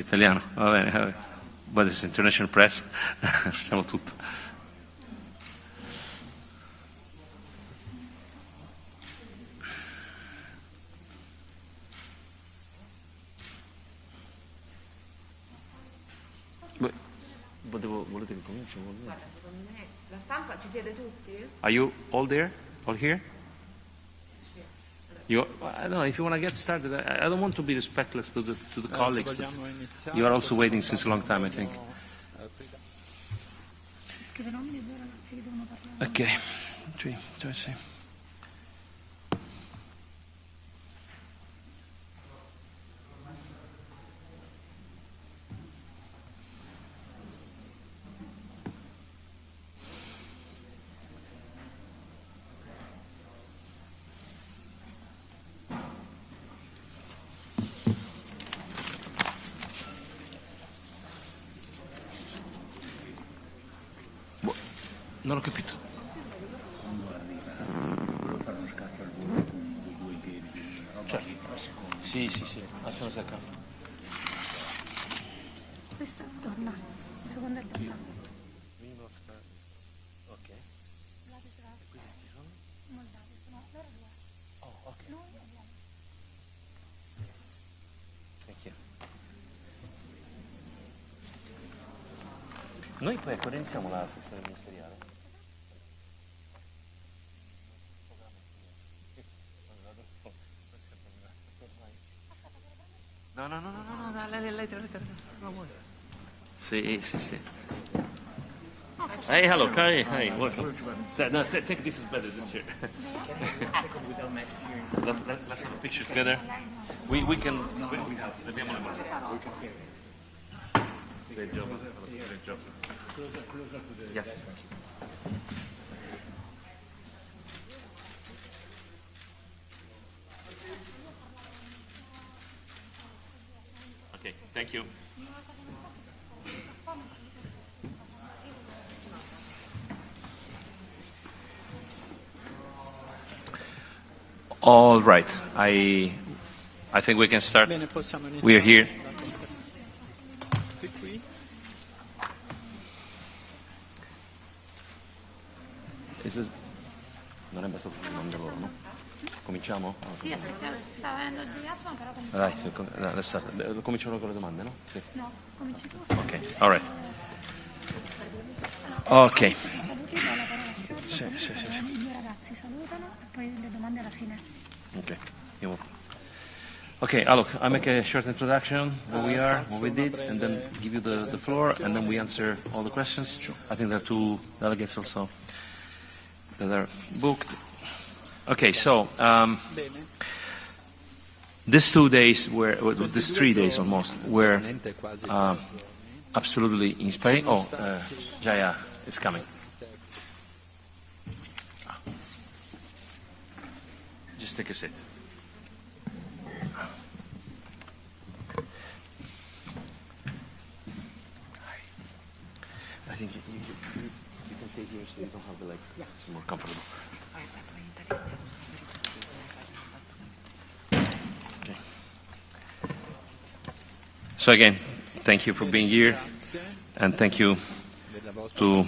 Italiano, va bene, va bene. But it's international press, facciamo tutto. Volete che cominci? Secondo me la stampa ci siete tutti? Are you all there? All here? I don't know, if you want to get started, I don't want to be respectless to the colleagues. You are also waiting since a long time, I think. Ok, 3, 2, 3. Non ho capito. Certo. Sì, sono secca. Questa è donna, la seconda è donna. Ok. E qui ci sono? Moldavi, sono loro due. Oh, ok. Lui e lei. Thank you. Noi poi iniziamo la sessione ministeriale. No, dai, lei. No, vuoi. Sì. Hey, hello, Kai. Hey, welcome. No, take this is better this year. Let's have a picture together. We can. Vediamo le mani. Great job. Yes. Okay, thank you. All right, I think we can start. We are here. Non è abbastanza un lavoro, no? Cominciamo? Sì, aspetta, sta venendo girato, però cominciamo. Dai, cominciano con le domande, no? Sì. No, cominci tu. Ok, all right. Ok. Saluti, poi la parola short, Sì. I due ragazzi salutano e poi le domande alla fine. Okay. Okay, look, I make a short introduction, where we are, what we did, and then give you the floor, and then we answer all the questions. I think there are 2 delegates also that are booked. Okay, so these 3 days almost, were absolutely inspiring. Oh, Jaya is coming. Just take a seat. I think you can stay here so you don't have the legs. Yeah. It's more comfortable. Okay. So again, thank you for being here, and thank you to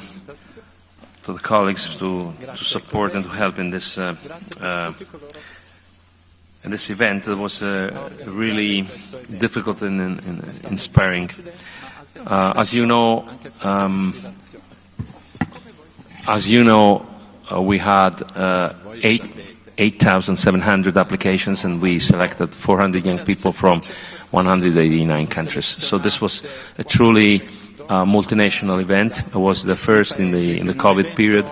the colleagues to support and to help in this event that was really difficult and inspiring. As you know, we had 8,700 applications, and we selected 400 young people from 189 countries. So this was a truly multinational event. It was the first in the COVID period,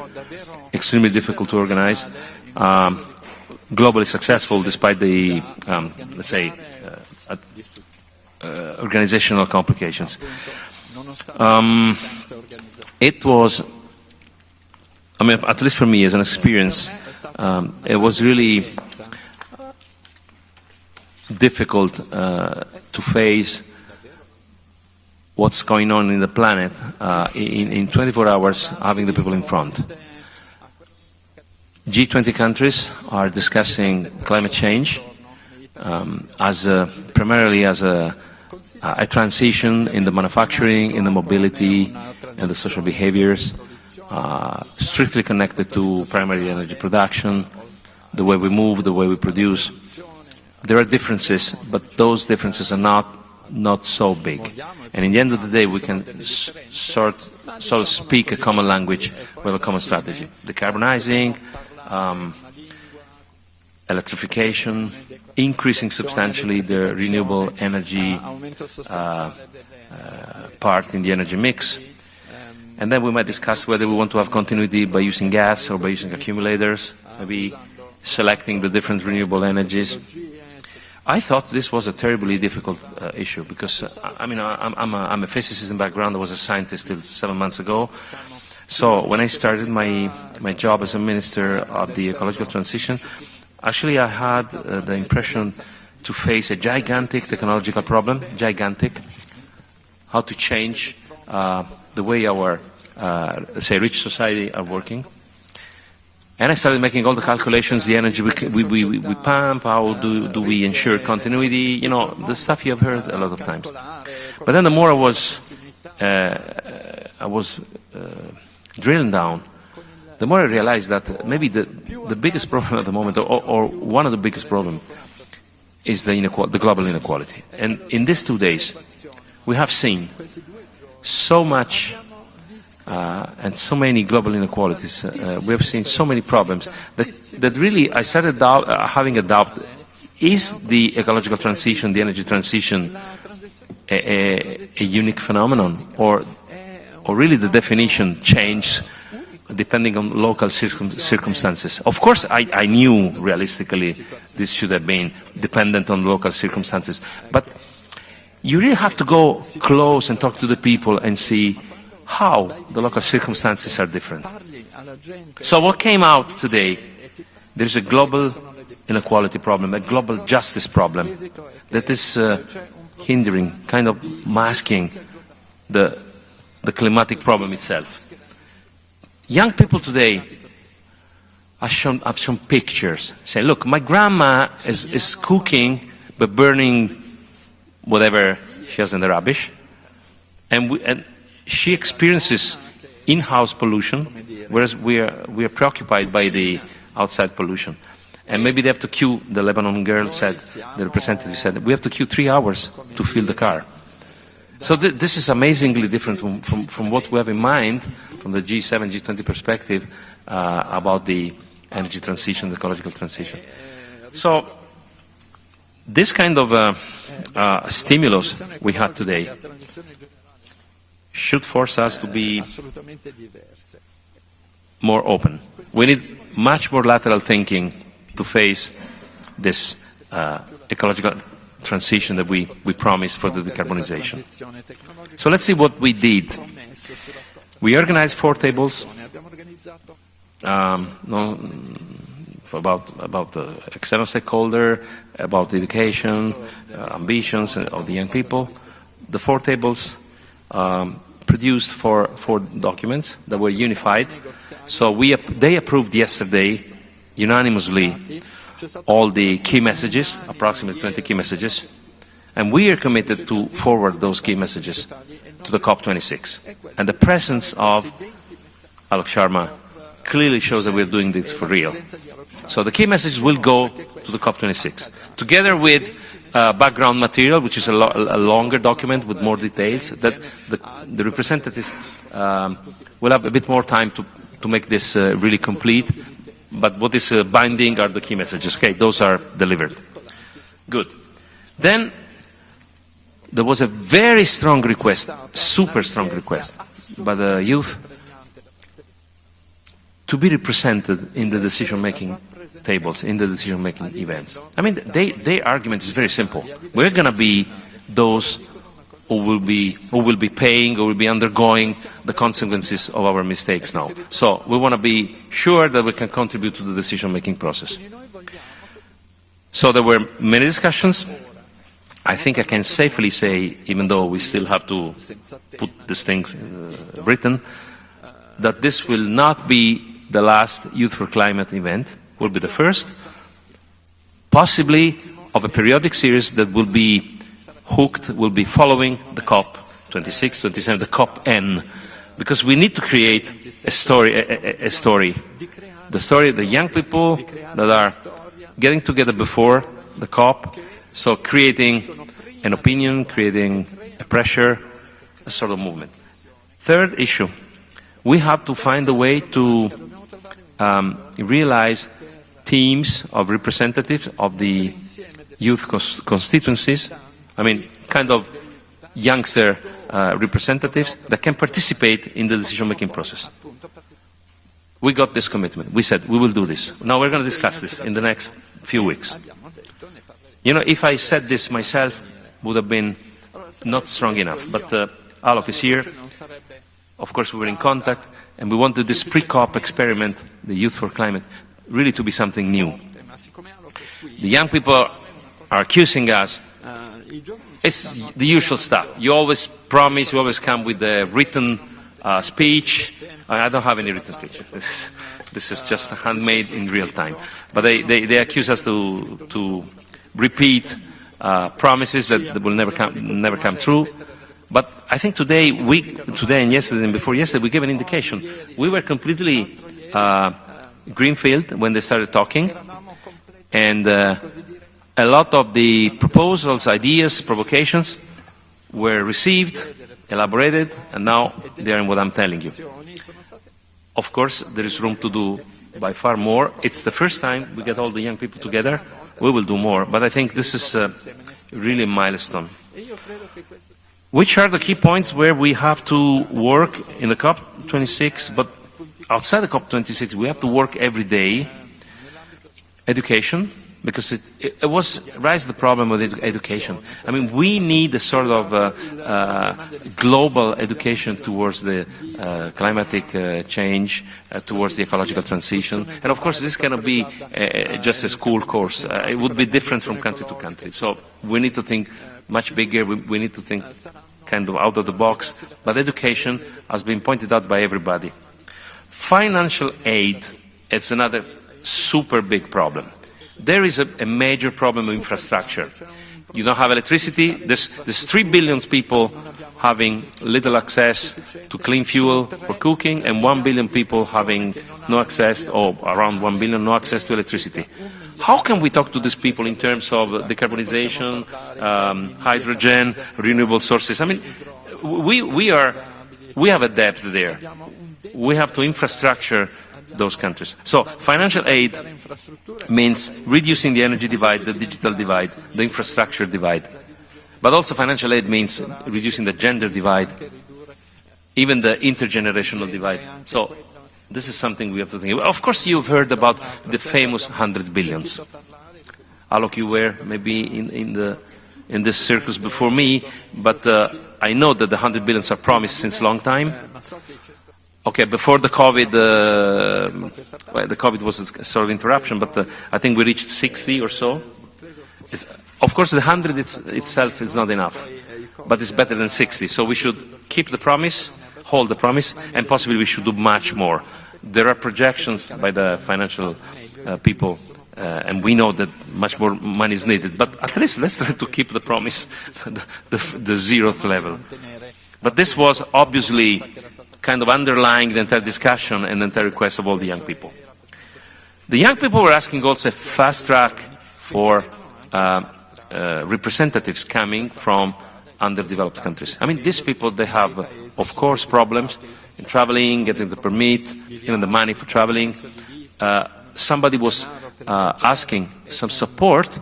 extremely difficult to organize, globally successful despite the, let's say, organizational complications. It was, I mean, at least for me as an experience, it was really difficult to face what's going on in the planet in 24 hours, having the people in front. G20 countries are discussing climate change primarily as a a transition in the manufacturing, in the mobility, and the social behaviors, strictly connected to primary energy production, the way we move, the way we produce. There are differences, but those differences are not so big. And in the end of the day, we can sort of speak a common language with a common strategy. Decarbonizing, electrification, increasing substantially the renewable energy part in the energy mix. And then we might discuss whether we want to have continuity by using gas or by using accumulators, maybe selecting the different renewable energies. I thought this was a terribly difficult issue because, I'm a physicist in background. I was a scientist till 7 months ago. So when I started my job as a minister of the ecological transition, actually I had the impression to face a gigantic technological problem, how to change the way our, let's say, rich society are working. And I started making all the calculations, the energy we pump, how do we ensure continuity, the stuff you have heard a lot of times. But then the more I was drilling down, the more I realized that maybe the biggest problem at the moment, or one of the biggest problems, is the global inequality. And in these 2 days, we have seen so much and so many global inequalities. We have seen so many problems that really I started having a doubt: is the ecological transition, the energy transition, a unique phenomenon, or really the definition changed depending on local circumstances? Of course, I knew realistically this should have been dependent on local circumstances, but you really have to go close and talk to the people and see how the local circumstances are different. So what came out today, there's a global inequality problem, a global justice problem that is hindering, kind of masking the climatic problem itself. Young people today have shown pictures, say, look, my grandma is cooking but burning whatever she has in the rubbish, and she experiences in-house pollution, whereas we are preoccupied by the outside pollution. And maybe they have to queue, the Lebanon girl said, the representative said, we have to queue 3 hours to fill the car. So this is amazingly different from what we have in mind from the G7, G20 perspective about the energy transition, the ecological transition. So this kind of stimulus we had today should force us to be more open. We need much more lateral thinking to face this ecological transition that we promised for the decarbonization. So let's see what we did. We organized 4 tables about the external stakeholder, about education, ambitions of the young people. The 4 tables produced 4 documents that were unified. So they approved yesterday unanimously all the key messages, approximately 20 key messages, and we are committed to forward those key messages to the COP26. And the presence of Alok Sharma clearly shows that we're doing this for real. So the key messages will go to the COP26, together with background material, which is a longer document with more details, that the representatives will have a bit more time to make this really complete. But what is binding are the key messages. Okay, those are delivered. Good. Then there was a very strong request, super strong request, by the youth to be represented in the decision-making tables, in the decision-making events. I mean, their argument is very simple. We're going to be those who will be paying or will be undergoing the consequences of our mistakes now. So we want to be sure that we can contribute to the decision-making process. So there were many discussions. I think I can safely say, even though we still have to put these things written, that this will not be the last Youth for Climate event. Will be the first, possibly of a periodic series that will be hooked, will be following the COP 26, 27, the COP N, because we need to create a story, the story of the young people that are getting together before the COP, so creating an opinion, creating a pressure, a sort of movement. Third issue, we have to find a way to realize teams of representatives of the youth constituencies, I mean, kind of youngster representatives that can participate in the decision-making process. We got this commitment. We said, we will do this. Now we're going to discuss this in the next few weeks. You know, if I said this myself, would have been not strong enough. But Alok is here. Of course, we were in contact, and we wanted this pre-COP experiment, the Youth for Climate, really to be something new. The young people are accusing us. It's the usual stuff. You always promise, you always come with a written speech. I don't have any written speech. This is just handmade in real time. But they accuse us to repeat promises that will never come true. But I think today and yesterday and before yesterday, we gave an indication. We were completely greenfield when they started talking, and a lot of the proposals, ideas, provocations were received, elaborated, and now they are in what I'm telling you. Of course, there is room to do by far more. It's the first time we get all the young people together. We will do more, but I think this is really a milestone. Which are the key points where we have to work in the COP26, but outside the COP26, we have to work every day? Education, because it was raised the problem with education. I mean, we need a sort of global education towards the climatic change, towards the ecological transition. And of course, this cannot be just a school course. It would be different from country to country. So we need to think much bigger. We need to think kind of out of the box. But education has been pointed out by everybody. Financial aid, it's another super big problem. There is a major problem of infrastructure. You don't have electricity. There's 3 billion people having little access to clean fuel for cooking, and 1 billion people having no access, or around 1 billion, no access to electricity. How can we talk to these people in terms of decarbonization, hydrogen, renewable sources? I mean, we have a debt there. We have to infrastructure those countries. So financial aid means reducing the energy divide, the digital divide, the infrastructure divide. But also financial aid means reducing the gender divide, even the intergenerational divide. So this is something we have to think about. Of course, you've heard about the famous 100 billions. Alok, you were maybe in this circus before me, but I know that the 100 billions are promised since a long time. Okay, before the COVID, well, the COVID was a sort of interruption, but I think we reached 60 or so. Of course, the 100 itself is not enough, but it's better than 60. So we should keep the promise, hold the promise, and possibly we should do much more. There are projections by the financial people, and we know that much more money is needed. But at least let's try to keep the promise, the zeroth level. But this was obviously kind of underlying the entire discussion and the entire request of all the young people. The young people were asking also a fast track for representatives coming from underdeveloped countries. I mean, these people, they have, of course, problems in traveling, getting the permit, even the money for traveling. Somebody was asking some support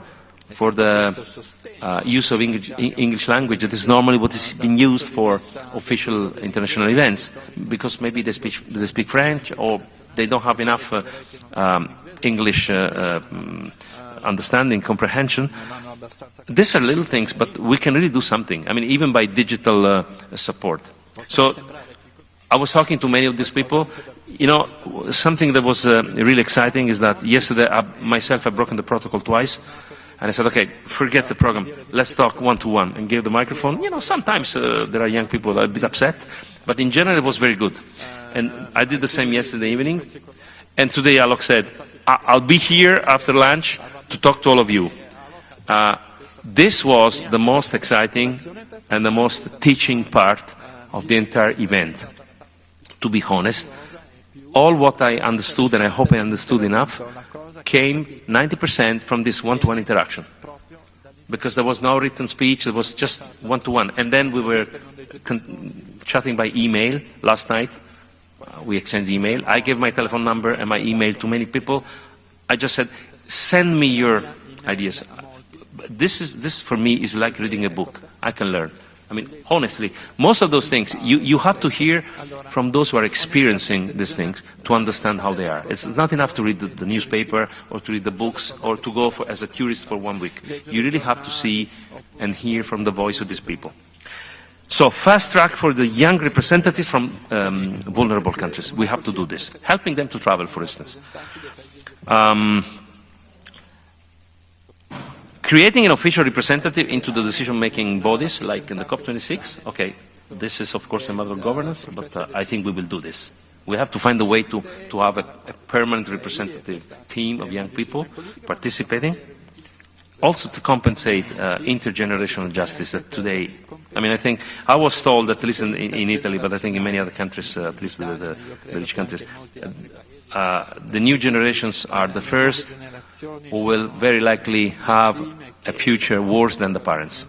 for the use of English language. That is normally what is being used for official international events, because maybe they speak French, or they don't have enough English understanding, comprehension. These are little things, but we can really do something. I mean, even by digital support. So I was talking to many of these people. You know, something that was really exciting is that yesterday, myself, I've broken the protocol twice. And I said, okay, forget the program. Let's talk one-to-one, and gave the microphone. You know, sometimes there are young people that are a bit upset, but in general, it was very good. And I did the same yesterday evening. And today, Alok said, I'll be here after lunch to talk to all of you. This was the most exciting and the most teaching part of the entire event. To be honest, all what I understood, and I hope I understood enough, came 90% from this one-to-one interaction. Because there was no written speech, it was just one-to-one. And then we were chatting by email last night. We exchanged email. I gave my telephone number and my email to many people. I just said, send me your ideas. This for me is like reading a book. I can learn. I mean, honestly, most of those things, you have to hear from those who are experiencing these things to understand how they are. It's not enough to read the newspaper or to read the books or to go as a tourist for 1 week. You really have to see and hear from the voice of these people. So fast track for the young representatives from vulnerable countries. We have to do this. Helping them to travel, for instance. Creating an official representative into the decision-making bodies, like in the COP26. Okay, this is of course a matter of governance, but I think we will do this. We have to find a way to have a permanent representative team of young people participating. Also to compensate intergenerational justice that today, I mean, I think, I was told, at least in Italy, but I think in many other countries, at least the rich countries, the new generations are the first who will very likely have a future worse than the parents.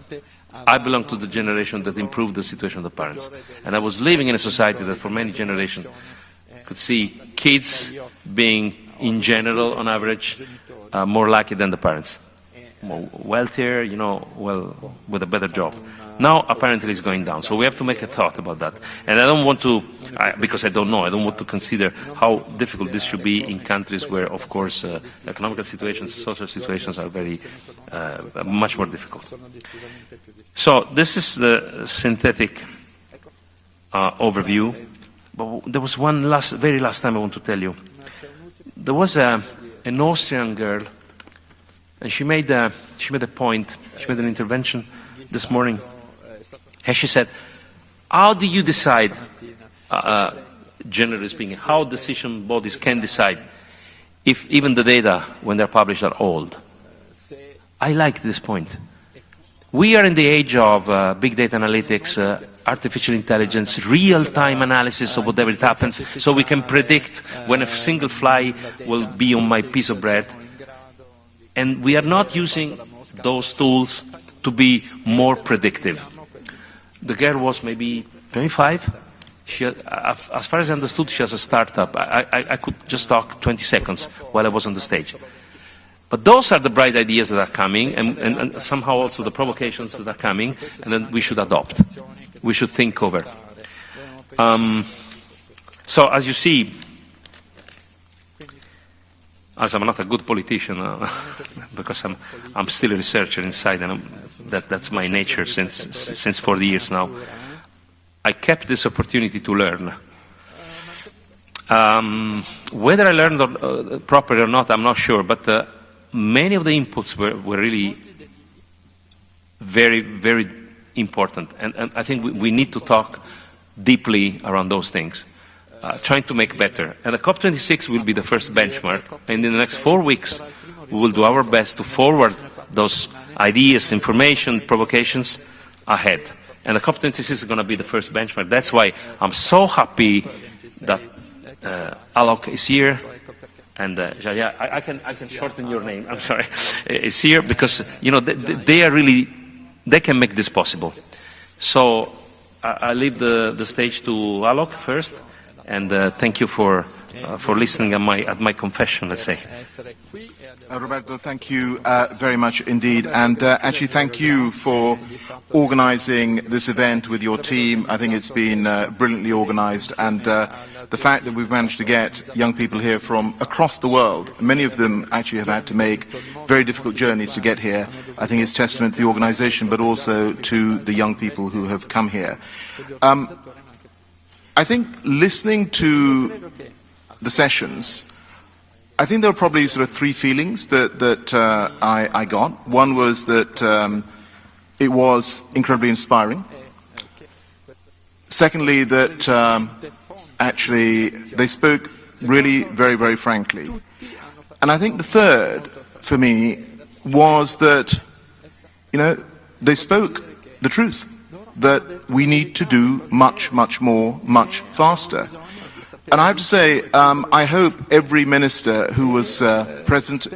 I belong to the generation that improved the situation of the parents. And I was living in a society that for many generations could see kids being, in general, on average, more lucky than the parents. More wealthier, you know, well, with a better job. Now, apparently, it's going down. So we have to make a thought about that. And I don't want to, because I don't know, I don't want to consider how difficult this should be in countries where, of course, economical situations, social situations are very, much more difficult. So this is the synthetic overview. But there was one very last time I want to tell you. There was an Austrian girl, and she made a point, she made an intervention this morning. And she said, how do you decide, generally speaking, how decision bodies can decide if even the data, when they're published, are old? I like this point. We are in the age of big data analytics, artificial intelligence, real-time analysis of whatever it happens, so we can predict when a single fly will be on my piece of bread. And we are not using those tools to be more predictive. The girl was maybe 25. She, as far as I understood, she has a startup. I could just talk 20 seconds while I was on the stage. But those are the bright ideas that are coming, and somehow also the provocations that are coming, and then we should adopt. We should think over. So as you see, as I'm not a good politician, because I'm still a researcher inside, and that's my nature since 40 years now, I kept this opportunity to learn. Whether I learned properly or not, I'm not sure, but many of the inputs were really very, very important, and I think we need to talk deeply around those things. Trying to make better. And the COP26 will be the first benchmark, and in the next 4 weeks we will do our best to forward those ideas, information, provocations ahead. And the COP26 is going to be the first benchmark. That's why I'm so happy that Alok is here, and yeah, I can shorten your name, I'm sorry, is here, because you know they are really, they can make this possible. So I leave the stage to Alok first. And thank you for listening at my confession, let's say. Roberto, thank you very much indeed. And actually, thank you for organizing this event with your team. I think it's been brilliantly organized. And the fact that we've managed to get young people here from across the world, many of them actually have had to make very difficult journeys to get here, I think is testament to the organization, but also to the young people who have come here. I think listening to the sessions, I think there were probably sort of three feelings that I got. One was that it was incredibly inspiring. Secondly, that actually they spoke really very, very frankly. And I think the third, for me, was that they spoke the truth, that we need to do much, much more, much faster. And I have to say, I hope every minister who was present,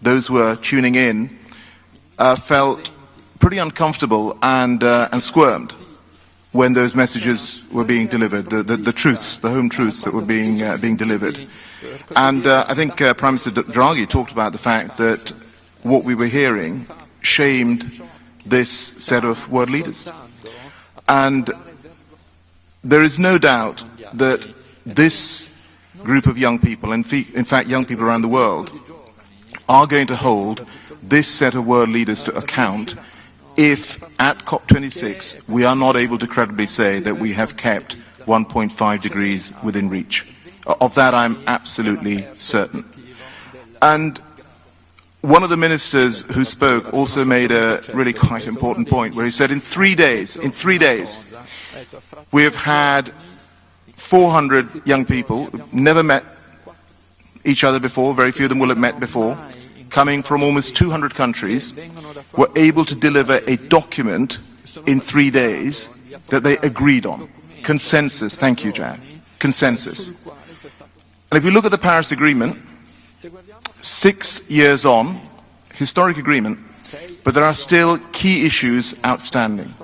those who were tuning in, felt pretty uncomfortable and squirmed when those messages were being delivered, the truths, the home truths that were being delivered. And I think Prime Minister Draghi talked about the fact that what we were hearing shamed this set of world leaders. And there is no doubt that this group of young people, in fact young people around the world, are going to hold this set of world leaders to account if at COP26 we are not able to credibly say that we have kept 1.5 degrees within reach. Of that I'm absolutely certain. And one of the ministers who spoke also made a really quite important point where he said in 3 days, we have had 400 young people who never met each other before, very few of them will have met before, coming from almost 200 countries, were able to deliver a document in 3 days that they agreed on. Consensus, thank you, Jan. Consensus. And if we look at the Paris Agreement, 6 years on, historic agreement, but there are still key issues outstanding.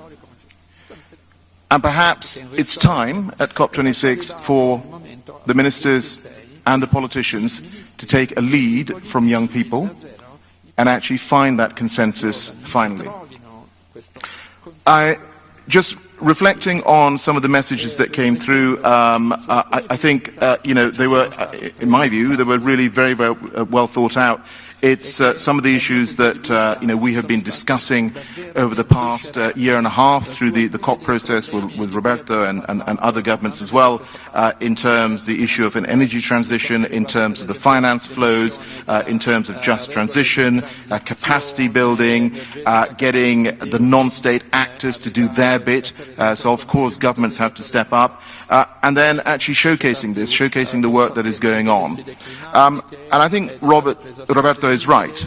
And perhaps it's time at COP26 for the ministers and the politicians to take a lead from young people and actually find that consensus finally. Just reflecting on some of the messages that came through, I think, they were, in my view, they were really very, very well thought out. It's some of the issues that we have been discussing over the past year and a half through the COP process with Roberto and other governments as well, in terms of the issue of an energy transition, in terms of the finance flows, in terms of just transition, capacity building, getting the non-state actors to do their bit. So of course governments have to step up, and then actually showcasing the work that is going on. And I think Roberto is right.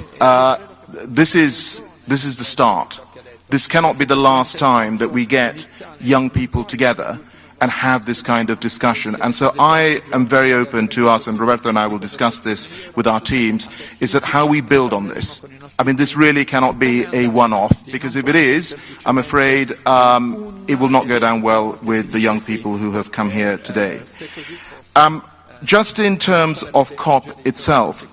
This is the start. This cannot be the last time that we get young people together and have this kind of discussion. And so I am very open to us, and Roberto and I will discuss this with our teams, is that how we build on this. I mean, this really cannot be a one-off, because if it is, I'm afraid it will not go down well with the young people who have come here today. Just in terms of COP itself,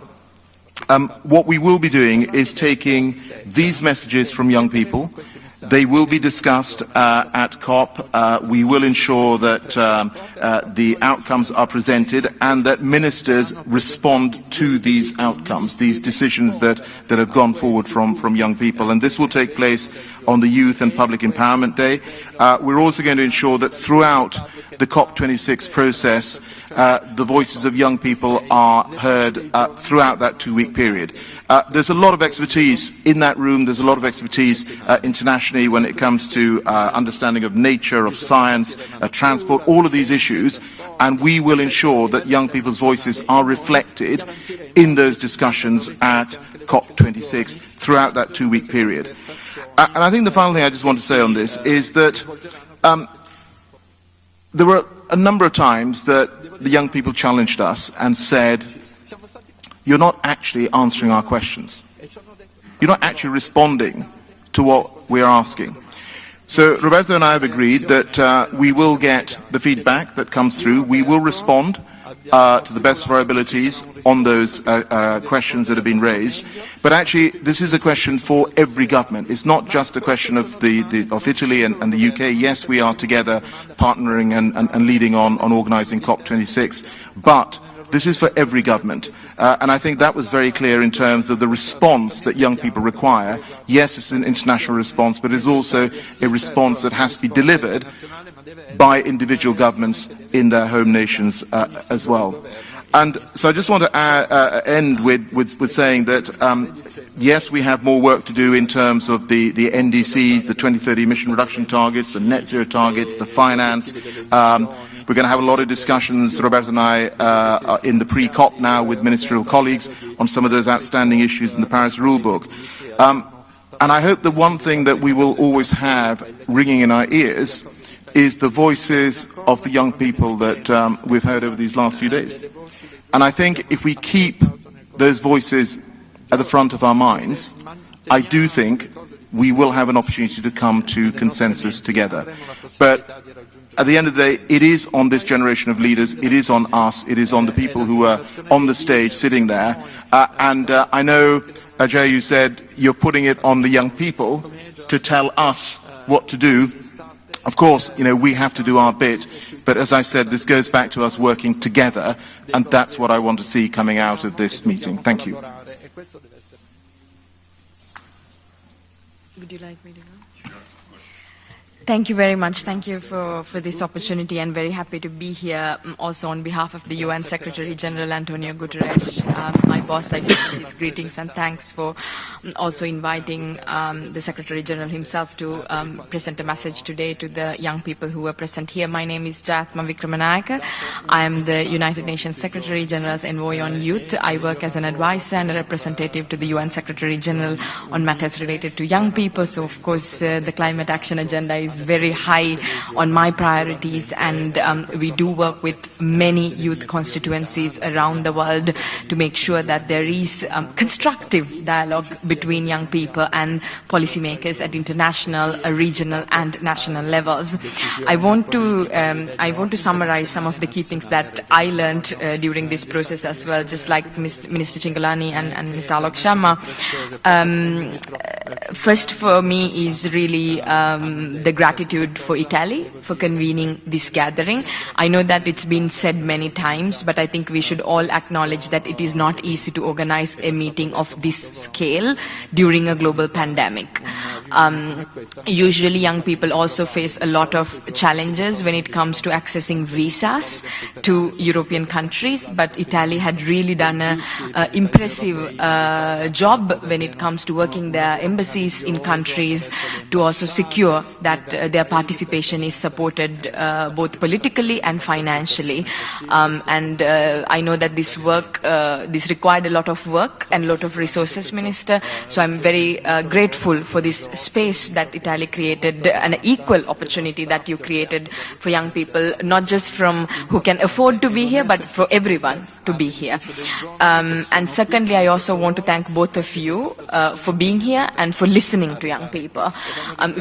what we will be doing is taking these messages from young people. They will be discussed at COP. We will ensure that the outcomes are presented and that ministers respond to these outcomes, these decisions that have gone forward from young people. And this will take place on the Youth and Public Empowerment Day. We're also going to ensure that throughout the COP26 process, the voices of young people are heard throughout that 2-week period. There's a lot of expertise in that room. There's a lot of expertise internationally when it comes to understanding of nature, of science, transport, all of these issues. And we will ensure that young people's voices are reflected in those discussions at COP26 throughout that 2-week period. And I think the final thing I just want to say on this is that there were a number of times that the young people challenged us and said, you're not actually answering our questions. You're not actually responding to what we're asking. So Roberto and I have agreed that we will get the feedback that comes through. We will respond to the best of our abilities on those questions that have been raised. But actually, this is a question for every government. It's not just a question of Italy and the UK. Yes, we are together partnering and leading on organising COP26, but this is for every government. And I think that was very clear in terms of the response that young people require. Yes, it's an international response, but it's also a response that has to be delivered by individual governments in their home nations as well. And so I just want to end with saying that, yes, we have more work to do in terms of the NDCs, the 2030 emission reduction targets, the net zero targets, the finance. We're going to have a lot of discussions, Roberto and I, in the pre-COP now with ministerial colleagues on some of those outstanding issues in the Paris rule book. And I hope the one thing that we will always have ringing in our ears is the voices of the young people that we've heard over these last few days. And I think if we keep those voices at the front of our minds, I do think we will have an opportunity to come to consensus together. But at the end of the day, it is on this generation of leaders, it is on us, it is on the people who are on the stage sitting there. I know, Ajay, you said you're putting it on the young people to tell us what to do. Of course, we have to do our bit, but as I said, this goes back to us working together, and that's what I want to see coming out of this meeting. Thank you. Would you like me to go? Thank you very much. Thank you for this opportunity, and very happy to be here also on behalf of the UN Secretary General Antonio Guterres. My boss, I give his greetings and thanks for also inviting the Secretary General himself to present a message today to the young people who are present here. My name is Jatma Vikramanayake. I am the United Nations Secretary General's Envoy on Youth. I work as an advisor and a representative to the UN Secretary General on matters related to young people. So, of course, the climate action agenda is very high on my priorities, and we do work with many youth constituencies around the world to make sure that there is constructive dialogue between young people and policymakers at international, regional and national levels. I want to summarize some of the key things that I learned during this process as well, just like Minister Chingalani and Mr. Alok Sharma. First for me is really the gratitude for Italy for convening this gathering. I know that it's been said many times, but I think we should all acknowledge that it is not easy to organize a meeting of this scale during a global pandemic. Usually young people also face a lot of challenges when it comes to accessing visas to European countries, but Italy had really done an impressive job when it comes to working their embassies in countries to also secure that their participation is supported both politically and financially. I know that this required a lot of work and a lot of resources, Minister, so I'm very grateful for this space that Italy created, an equal opportunity that you created for young people, not just from who can afford to be here, but for everyone to be here. And secondly, I also want to thank both of you for being here and for listening to young people.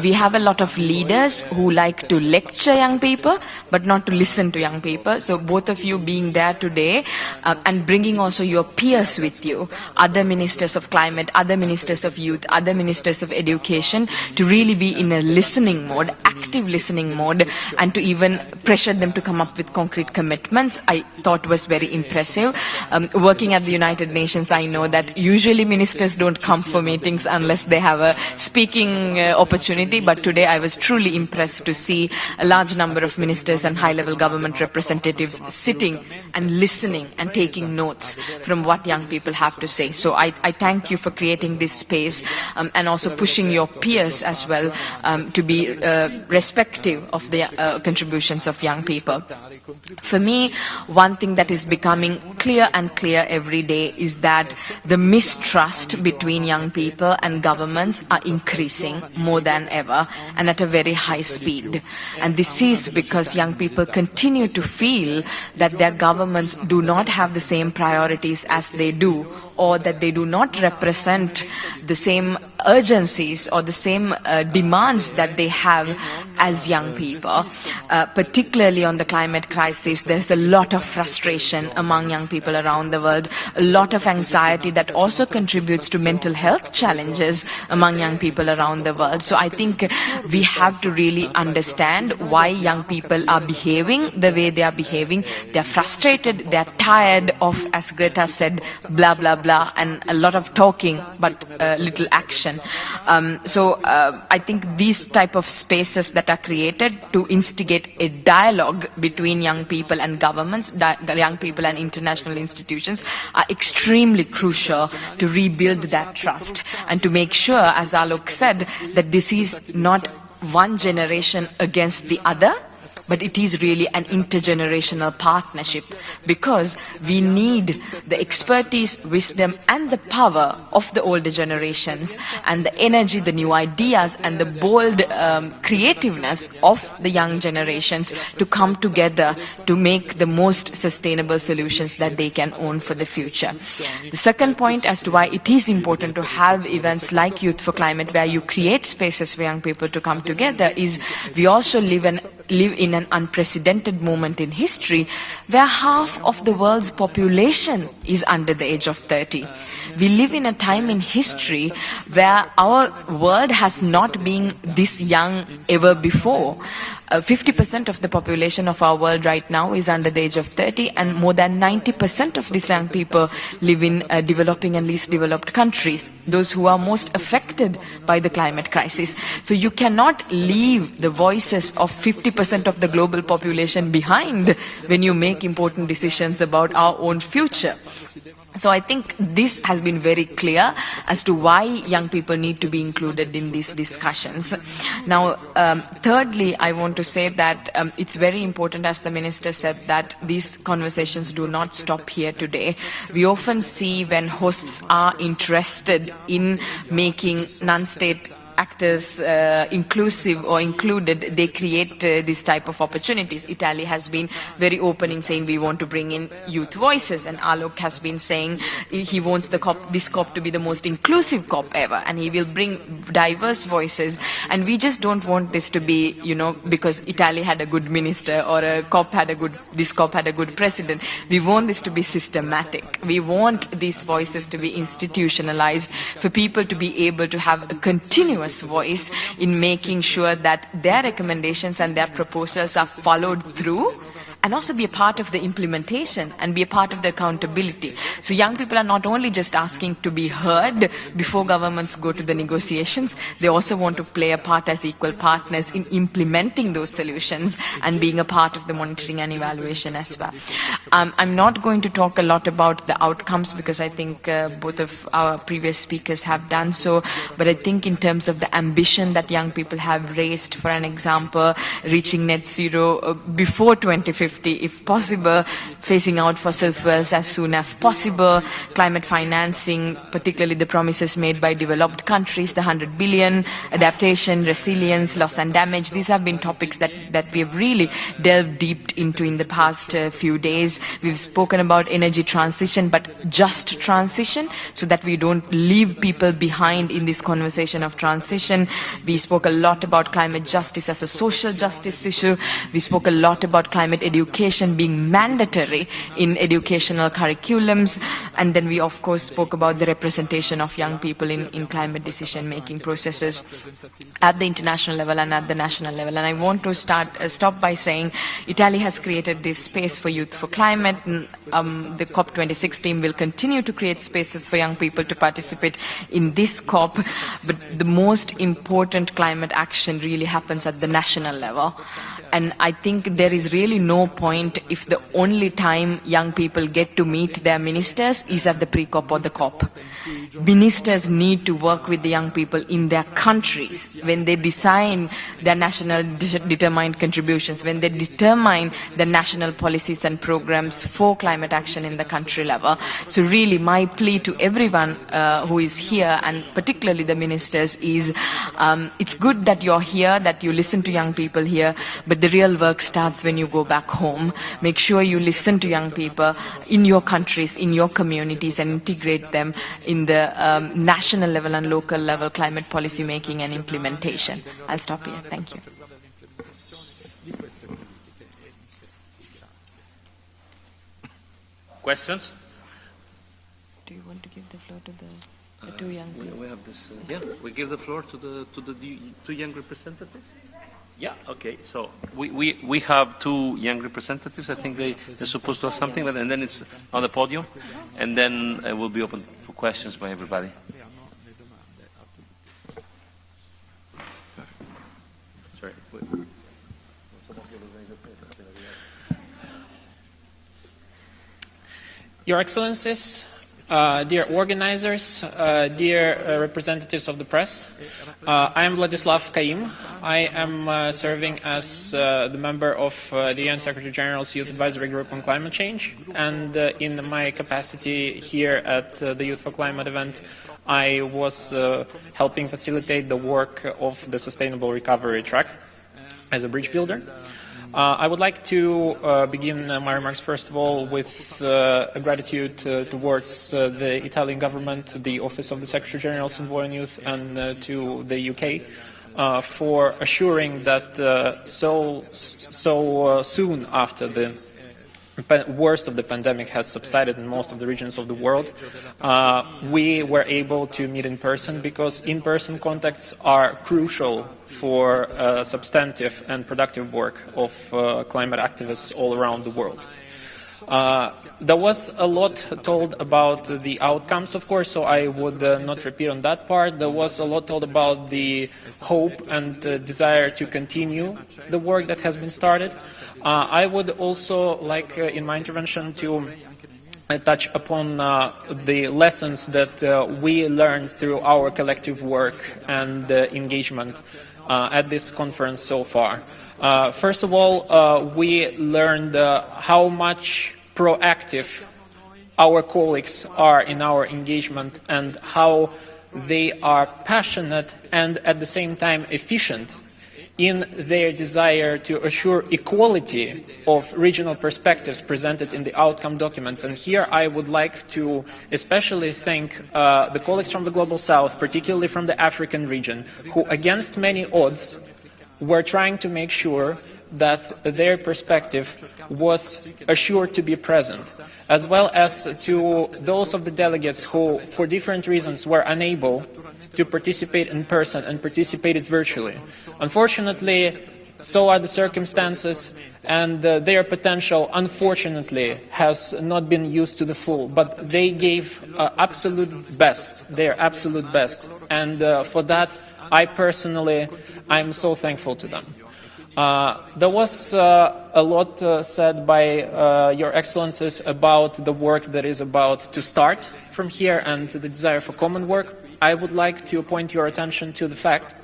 We have a lot of leaders who like to lecture young people, but not to listen to young people. So both of you being there today and bringing also your peers with you, other ministers of climate, other ministers of youth, other ministers of education, to really be in a listening mode, active listening mode, and to even pressure them to come up with concrete commitments, I thought was very impressive. Working at the United Nations, I know that usually ministers don't come for meetings unless they have a speaking opportunity, but today I was truly impressed to see a large number of ministers and high-level government representatives sitting and listening and taking notes from what young people have to say. So I thank you for creating this space and also pushing your peers as well to be respective of the contributions of young people. For me, one thing that is becoming clear and clear every day is that the mistrust between young people and governments are increasing more than ever and at a very high speed. And this is because young people continue to feel that their governments do not have the same priorities as they do, or that they do not represent the same urgencies or the same demands that they have as young people. Particularly on the climate crisis, there's a lot of frustration among young people around the world, a lot of anxiety that also contributes to mental health challenges among young people around the world. So I think we have to really understand why young people are behaving the way they are behaving. They're frustrated, they're tired of, as Greta said, blah, blah, blah, and a lot of talking, but little action. So I think these type of spaces that are created to instigate a dialogue between young people and governments, young people and international institutions, are extremely crucial to rebuild that trust and to make sure, as Alok said, that this is not one generation against the other, but it is really an intergenerational partnership, because we need the expertise, wisdom, and the power of the older generations, and the energy, the new ideas, and the bold creativeness of the young generations to come together to make the most sustainable solutions that they can own for the future. The second point as to why it is important to have events like Youth for Climate, where you create spaces for young people to come together, is we also live in an unprecedented moment in history where half of the world's population is under the age of 30. We live in a time in history where our world has not been this young ever before. 50% of the population of our world right now is under the age of 30, and more than 90% of these young people live in developing and least developed countries, those who are most affected by the climate crisis. So you cannot leave the voices of 50% of the global population behind when you make important decisions about our own future. So I think this has been very clear as to why young people need to be included in these discussions. Now, thirdly, I want to say that it's very important, as the Minister said, that these conversations do not stop here today. We often see when hosts are interested in making non-state actors inclusive or included, they create this type of opportunities. Italy has been very open in saying we want to bring in youth voices, and Alok has been saying he wants this COP to be the most inclusive COP ever, and he will bring diverse voices. And we just don't want this to be, because Italy had a good minister or this COP had a good president. We want this to be systematic. We want these voices to be institutionalized, for people to be able to have a continuous voice in making sure that their recommendations and their proposals are followed through, and also be a part of the implementation and be a part of the accountability. So young people are not only just asking to be heard before governments go to the negotiations, they also want to play a part as equal partners in implementing those solutions and being a part of the monitoring and evaluation as well. I'm not going to talk a lot about the outcomes, because I think both of our previous speakers have done so, but I think in terms of the ambition that young people have raised, for an example, reaching net zero before 2050, if possible, phasing out fossil fuels as soon as possible, climate financing, particularly the promises made by developed countries, the 100 billion, adaptation, resilience, loss and damage. These have been topics that we have really delved deep into in the past few days. We've spoken about energy transition, but just transition, so that we don't leave people behind in this conversation of transition. We spoke a lot about climate justice as a social justice issue. We spoke a lot about climate education being mandatory in educational curriculums. And then we, of course, spoke about the representation of young people in climate decision-making processes at the international level and at the national level. And I want to stop by saying Italy has created this space for Youth for Climate. The COP26 team will continue to create spaces for young people to participate in this COP. But the most important climate action really happens at the national level. And I think there is really no point if the only time young people get to meet their ministers is at the pre-COP or the COP. Ministers need to work with the young people in their countries when they design their national determined contributions, when they determine the national policies and programs for climate action in the country level. So really my plea to everyone who is here, and particularly the ministers, is it's good that you're here, that you listen to young people here, but the real work starts when you go back home. Make sure you listen to young people in your countries, in your communities, and integrate them in the national level and local level climate policy making and implementation. I'll stop here. Thank you. Questions? Do you want to give the floor to the two young people? We have this. Yeah, we give the floor to the two young representatives. Yeah. Okay. So we have two young representatives. I think they're supposed to have something, and then it's on the podium, and then it will be open for questions by everybody. Sorry. Your Excellencies, dear organizers, dear representatives of the press, I am Vladislav Kaim. I am serving as the member of the UN Secretary General's Youth Advisory Group on Climate Change, and in my capacity here at the Youth for Climate event, I was helping facilitate the work of the Sustainable Recovery Track as a bridge builder. I would like to begin my remarks, first of all, with a gratitude towards the Italian government, the Office of the Secretary General's Envoy on Youth, and to the UK for assuring that so soon after the worst of the pandemic has subsided in most of the regions of the world, we were able to meet in person, because in-person contacts are crucial for substantive and productive work of climate activists all around the world. There was a lot told about the outcomes, of course, so I would not repeat on that part. There was a lot told about the hope and desire to continue the work that has been started. I would also like, in my intervention, to touch upon the lessons that we learned through our collective work and engagement at this conference so far. First of all, we learned how much proactive our colleagues are in our engagement, and how they are passionate and at the same time efficient in their desire to assure equality of regional perspectives presented in the outcome documents. And here I would like to especially thank the colleagues from the Global South, particularly from the African region, who against many odds were trying to make sure that their perspective was assured to be present, as well as to those of the delegates who, for different reasons, were unable to participate in person and participated virtually. Unfortunately, so are the circumstances, and their potential, unfortunately, has not been used to the full, but they gave absolute best, their absolute best, and for that, I'm so thankful to them. There was a lot said by Your Excellencies about the work that is about to start from here and the desire for common work. I would like to point your attention to the fact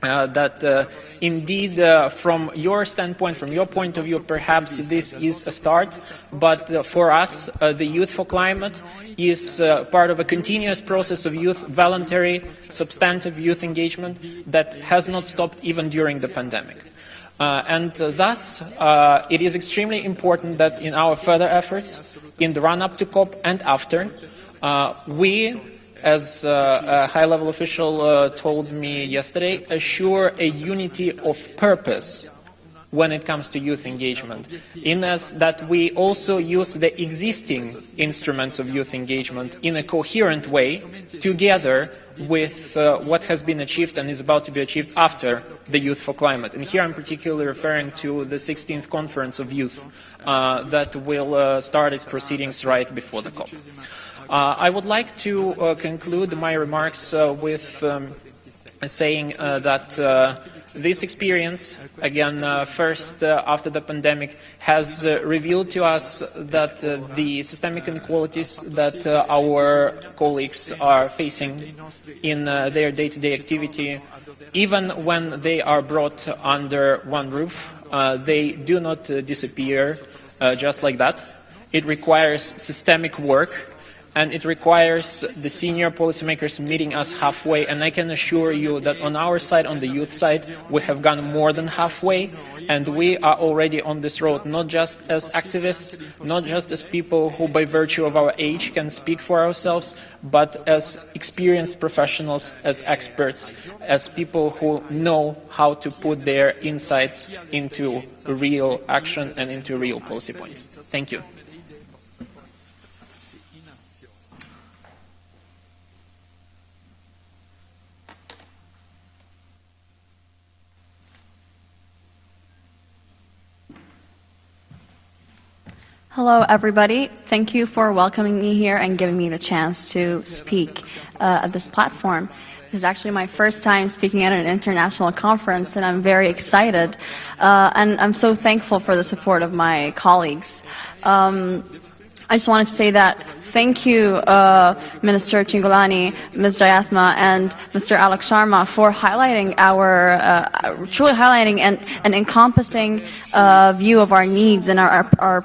that indeed, from your standpoint, from your point of view, perhaps this is a start, but for us, the Youth for Climate is part of a continuous process of youth, voluntary, substantive youth engagement that has not stopped even during the pandemic. And thus, it is extremely important that in our further efforts, in the run-up to COP and after, we, as a high-level official told me yesterday, assure a unity of purpose when it comes to youth engagement, in as that we also use the existing instruments of youth engagement in a coherent way, together with what has been achieved and is about to be achieved after the Youth for Climate. And here I'm particularly referring to the 16th Conference of Youth that will start its proceedings right before the COP. I would like to conclude my remarks with saying that this experience, again, first after the pandemic, has revealed to us that the systemic inequalities that our colleagues are facing in their day-to-day activity, even when they are brought under one roof, they do not disappear just like that. It requires systemic work, and it requires the senior policymakers meeting us halfway, and I can assure you that on our side, on the youth side, we have gone more than halfway, and we are already on this road, not just as activists, not just as people who by virtue of our age can speak for ourselves, but as experienced professionals, as experts, as people who know how to put their insights into real action and into real policy points. Thank you. Hello, everybody. Thank you for welcoming me here and giving me the chance to speak at this platform. This is actually my first time speaking at an international conference, and I'm very excited. And I'm so thankful for the support of my colleagues. I just wanted to say that thank you, Minister Cingolani, Ms. Jayathma, and Mr. Alex Sharma for highlighting truly highlighting an encompassing view of our needs and our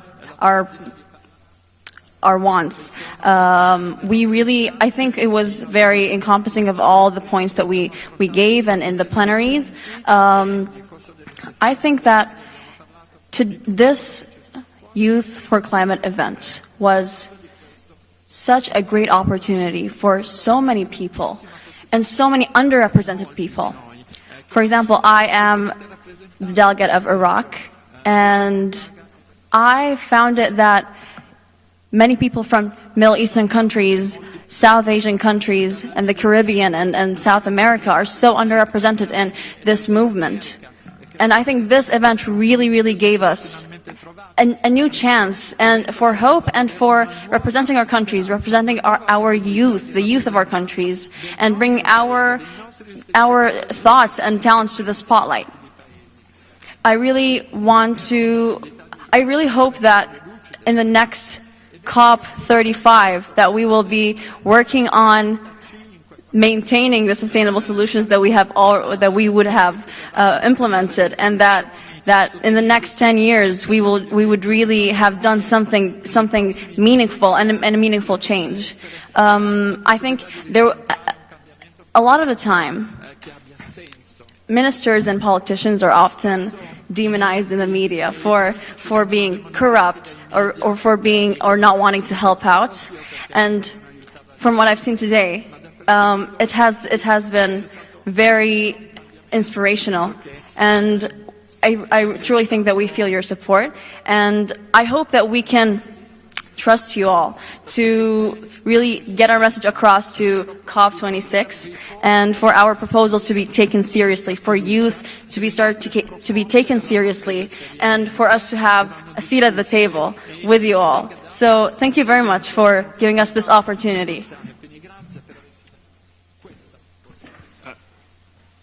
wants. I think it was very encompassing of all the points that we gave and in the plenaries. I think that this Youth for Climate event was such a great opportunity for so many people and so many underrepresented people. For example, I am the delegate of Iraq, and I found it that many people from Middle Eastern countries, South Asian countries, and the Caribbean and South America are so underrepresented in this movement. And I think this event really, really gave us a new chance and for hope and for representing our countries, representing our youth, the youth of our countries, and bring our thoughts and talents to the spotlight. I really hope that in the next COP35 that we will be working on maintaining the sustainable solutions that we would have implemented, and that in the next 10 years we would really have done something meaningful and a meaningful change. I think a lot of the time ministers and politicians are often demonized in the media for being corrupt or for not wanting to help out. And from what I've seen today, it has been very inspirational, and I truly think that we feel your support, and I hope that we can trust you all to really get our message across to COP26, and for our proposals to be taken seriously, for youth to be taken seriously, and for us to have a seat at the table with you all. So thank you very much for giving us this opportunity.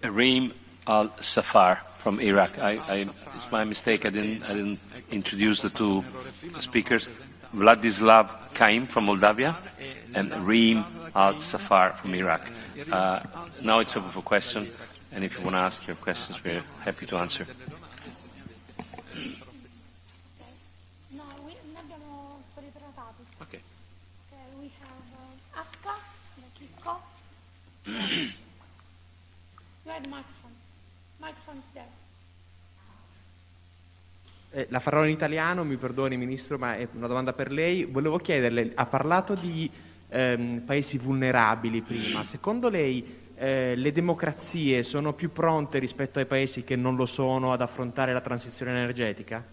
Reem Al-Safar from Iraq. It's my mistake. I didn't introduce the two speakers. Vladislav Kaim from Moldavia and Reem Al-Safar from Iraq. Now it's open for question, and if you want to ask your questions, we're happy to answer. No, ne abbiamo prenotati. Okay. We have Aska, Kiko. You have the microphone. Microphone is there. La farò in italiano, mi perdoni Ministro, ma è una domanda per lei. Volevo chiederle, ha parlato di paesi vulnerabili prima. Secondo lei le democrazie sono più pronte rispetto ai paesi che non lo sono ad affrontare la transizione energetica?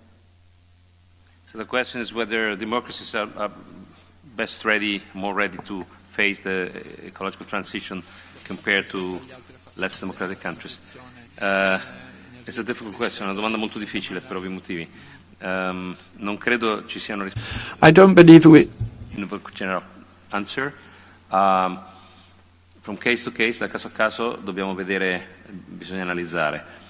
So the question is whether democracies are best ready, more ready to face the ecological transition compared to less democratic countries. It's a difficult question, una domanda molto difficile per ovvi motivi. Non credo ci siano risposte. I don't believe we General answer. From case to case, da caso a caso, dobbiamo vedere, bisogna analizzare.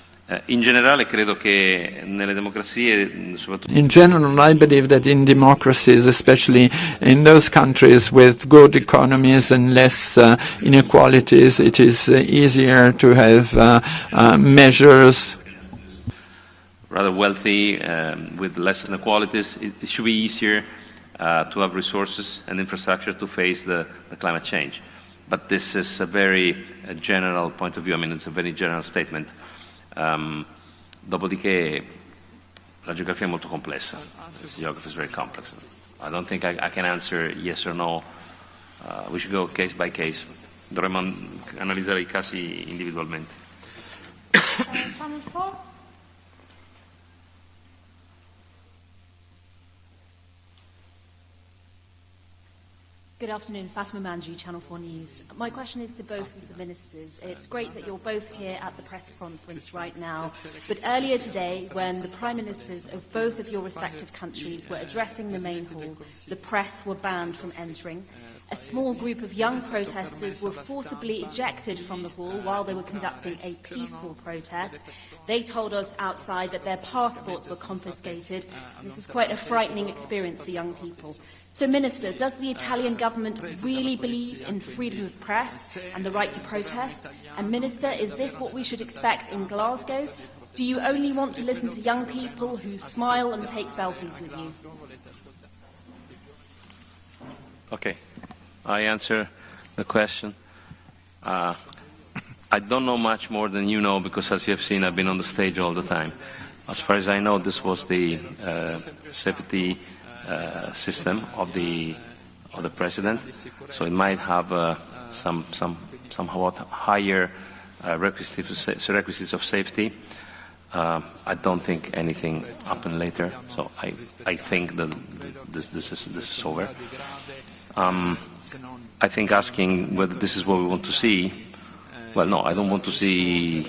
In generale credo che nelle democrazie, soprattutto in general, I believe that in democracies, especially in those countries with good economies and less inequalities, it is easier to have measures. Rather wealthy, with less inequalities, it should be easier to have resources and infrastructure to face the climate change. But this is a very general point of view. I mean, it's a very general statement. Dopodiché la geografia è molto complessa. This geography is very complex. I don't think I can answer yes or no. We should go case by case. Dovremmo analizzare I casi individualmente. Channel 4. Good afternoon, Fatima Manji, Channel 4 News. My question is to both of the ministers. It's great that you're both here at the press conference right now, but earlier today, when the prime ministers of both of your respective countries were addressing the main hall, the press were banned from entering. a small group of young protesters were forcibly ejected from the hall while they were conducting a peaceful protest. They told us outside that their passports were confiscated. This was quite a frightening experience for young people. So, Minister, does the Italian government really believe in freedom of press and the right to protest? And, Minister, is this what we should expect in Glasgow? Do you only want to listen to young people who smile and take selfies with you? Okay, I answer the question. I don't know much more than you know because, as you have seen, I've been on the stage all the time. As far as I know, this was the safety system of the president, so it might have somewhat higher requisites of safety. I don't think anything happened later, so I think that this is over. I think asking whether this is what we want to see, well, no, I don't want to see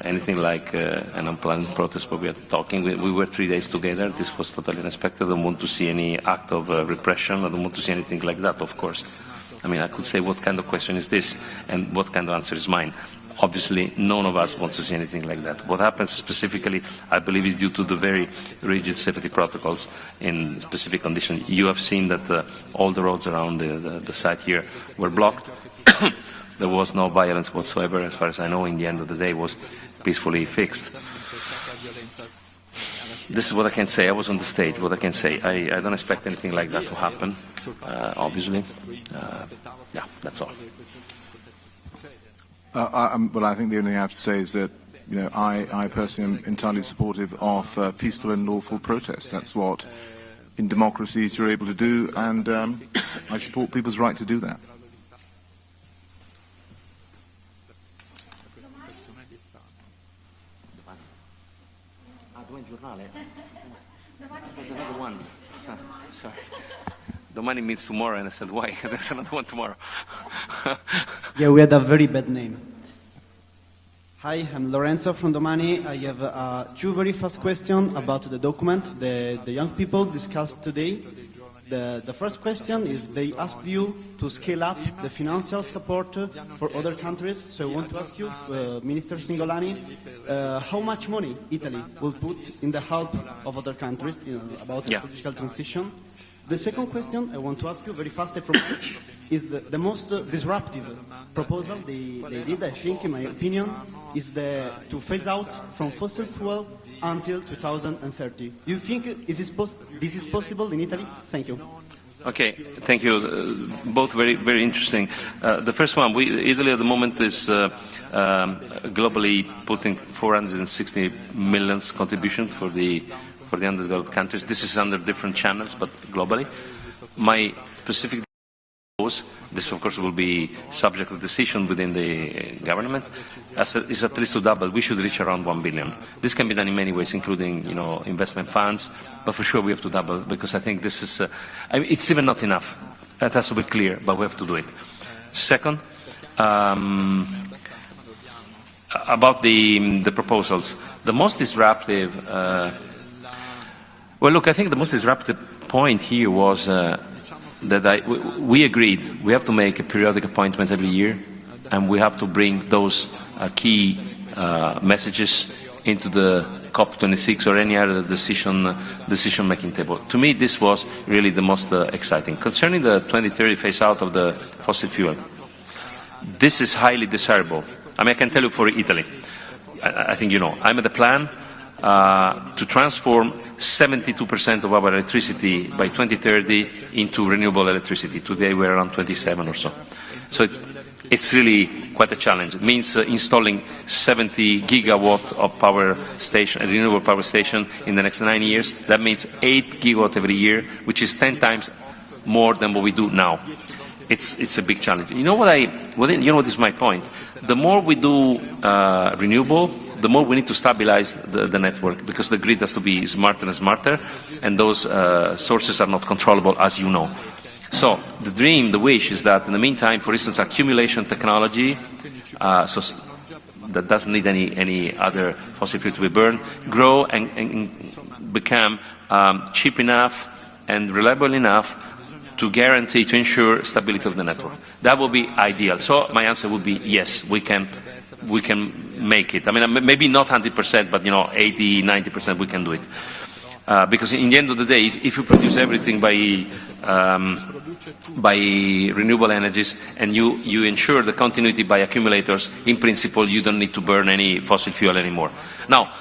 anything like an unplanned protest where we are talking. We were 3 days together. This was totally unexpected. I don't want to see any act of repression. I don't want to see anything like that, of course. I mean, I could say, what kind of question is this, and what kind of answer is mine? Obviously, none of us wants to see anything like that. What happens specifically, I believe, is due to the very rigid safety protocols in specific conditions. You have seen that all the roads around the site here were blocked. There was no violence whatsoever, as far as I know. In the end of the day, was peacefully fixed. This is what I can say. I was on the stage. What I can say. I don't expect anything like that to happen, obviously. Yeah, that's all. Well, I think the only thing I have to say is that, you know, I personally am entirely supportive of peaceful and lawful protests. That's what, in democracies, you're able to do, and I support people's right to do that. Sorry. Domani meets tomorrow, and I said, why? There's another one tomorrow. Yeah, we had a very bad name. Hi, I'm Lorenzo from Domani. I have two very fast questions about the document the young people discussed today. The first question is, they asked you to scale up the financial support for other countries. So I want to ask you, Minister Cingolani, how much money Italy will put in the help of other countries about the political transition? The second question I want to ask you, very fast I promise, is the most disruptive proposal they did, I think, in my opinion, is to phase out from fossil fuel until 2030. Do you think this is possible in Italy? Thank you. Okay, thank you. Both very, very interesting. The first one, Italy at the moment is globally putting 460 million contribution for the underdeveloped countries. This is under different channels, but globally. My specific this, of course, will be subject to decision within the government, is at least to double. We should reach around 1 billion. This can be done in many ways, including, you know, investment funds, but for sure we have to double, because I think this is, I mean, it's even not enough. That has to be clear, but we have to do it. Second, about the proposals. The most disruptive, well, look, I think the most disruptive point here was that we agreed we have to make a periodic appointment every year, and we have to bring those key messages into the COP26 or any other decision-making table. To me, this was really the most exciting. Concerning the 2030 phase-out of the fossil fuel, this is highly desirable. I mean, I can tell you for Italy, I think you know, I'm at the plan to transform 72% of our electricity by 2030 into renewable electricity. Today we're around 27 or so. So it's really quite a challenge. It means installing 70 gigawatt of power station, a renewable power station in the next 9 years. That means 8 gigawatt every year, which is 10 times more than what we do now. It's a big challenge. You know what is my point? The more we do renewable, the more we need to stabilize the network, because the grid has to be smarter and smarter, and those sources are not controllable, as you know. So the dream, the wish is that in the meantime, for instance, accumulation technology, so that doesn't need any other fossil fuel to be burned, grow and become cheap enough and reliable enough to guarantee, to ensure stability of the network. That would be ideal. So my answer would be yes, we can make it. I mean, maybe not 100%, but 80, 90% we can do it. Because in the end of the day, if you produce everything by renewable energies and you ensure the continuity by accumulators, in principle, you don't need to burn any fossil fuel anymore. Now,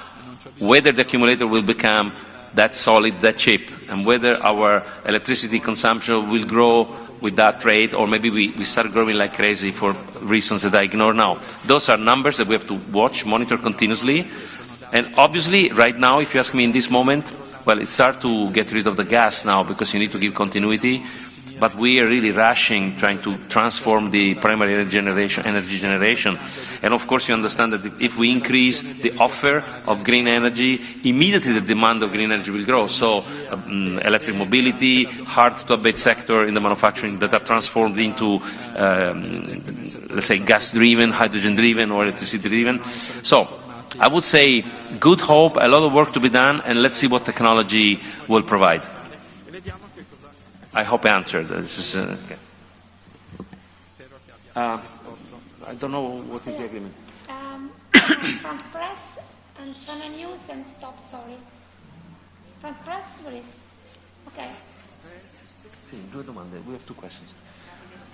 whether the accumulator will become that solid, that cheap, and whether our electricity consumption will grow with that rate, or maybe we start growing like crazy for reasons that I ignore now. Those are numbers that we have to watch, monitor continuously. And obviously, right now, if you ask me in this moment, well, it's hard to get rid of the gas now because you need to give continuity. But we are really rushing, trying to transform the primary energy generation. And of course, you understand that if we increase the offer of green energy, immediately the demand of green energy will grow. So electric mobility, hard-to-abate sector in the manufacturing that are transformed into, let's say, gas-driven, hydrogen-driven, or electricity-driven. So I would say good hope, a lot of work to be done, and let's see what technology will provide. I hope I answered. This is, okay. I don't know what is the agreement. France Press and Channel News and Stop, sorry. France Press, please. Okay. Sì, due domande. We have two questions.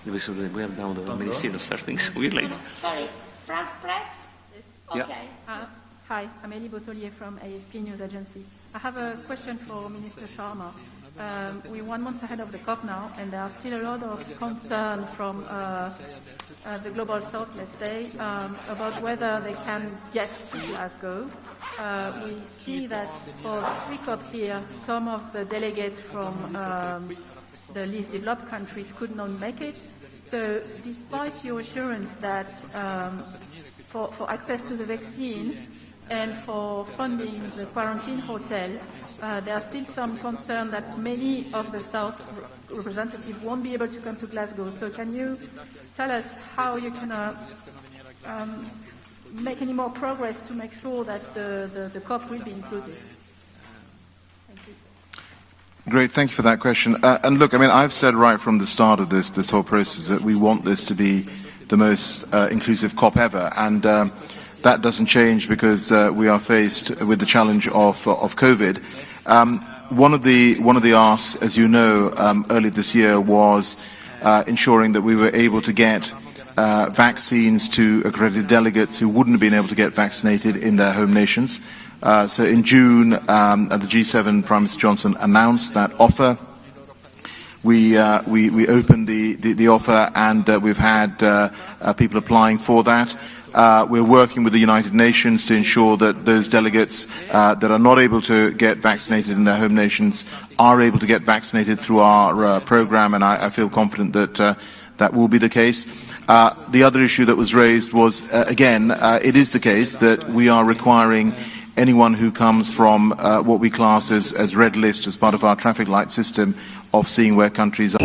We have now the ministerial starting, so we're late. Sorry, France Press? Okay. Yeah. Hi, I'm Elie Bottolier from AFP News Agency. I have a question for Minister Sharma. We're 1 month ahead of the COP now, and there are still a lot of concern from the Global South, let's say, about whether they can get to Glasgow. We see that for the pre-COP here, some of the delegates from the least developed countries could not make it. So despite your assurance that for access to the vaccine and for funding the quarantine hotel, there are still some concern that many of the South representatives won't be able to come to Glasgow. So can you tell us how you can make any more progress to make sure that the COP will be inclusive? Thank you. Great, thank you for that question. And look, I mean, I've said right from the start of this whole process that we want this to be the most inclusive COP ever. And that doesn't change because we are faced with the challenge of COVID. One of the asks, as you know, earlier this year was ensuring that we were able to get vaccines to accredited delegates who wouldn't have been able to get vaccinated in their home nations. So in June, at the G7, Prime Minister Johnson announced that offer. We opened the offer, and we've had people applying for that. We're working with the United Nations to ensure that those delegates that are not able to get vaccinated in their home nations are able to get vaccinated through our program, and I feel confident that that will be the case. The other issue that was raised was, again, it is the case that we are requiring anyone who comes from what we class as red list as part of our traffic light system of seeing where countries are.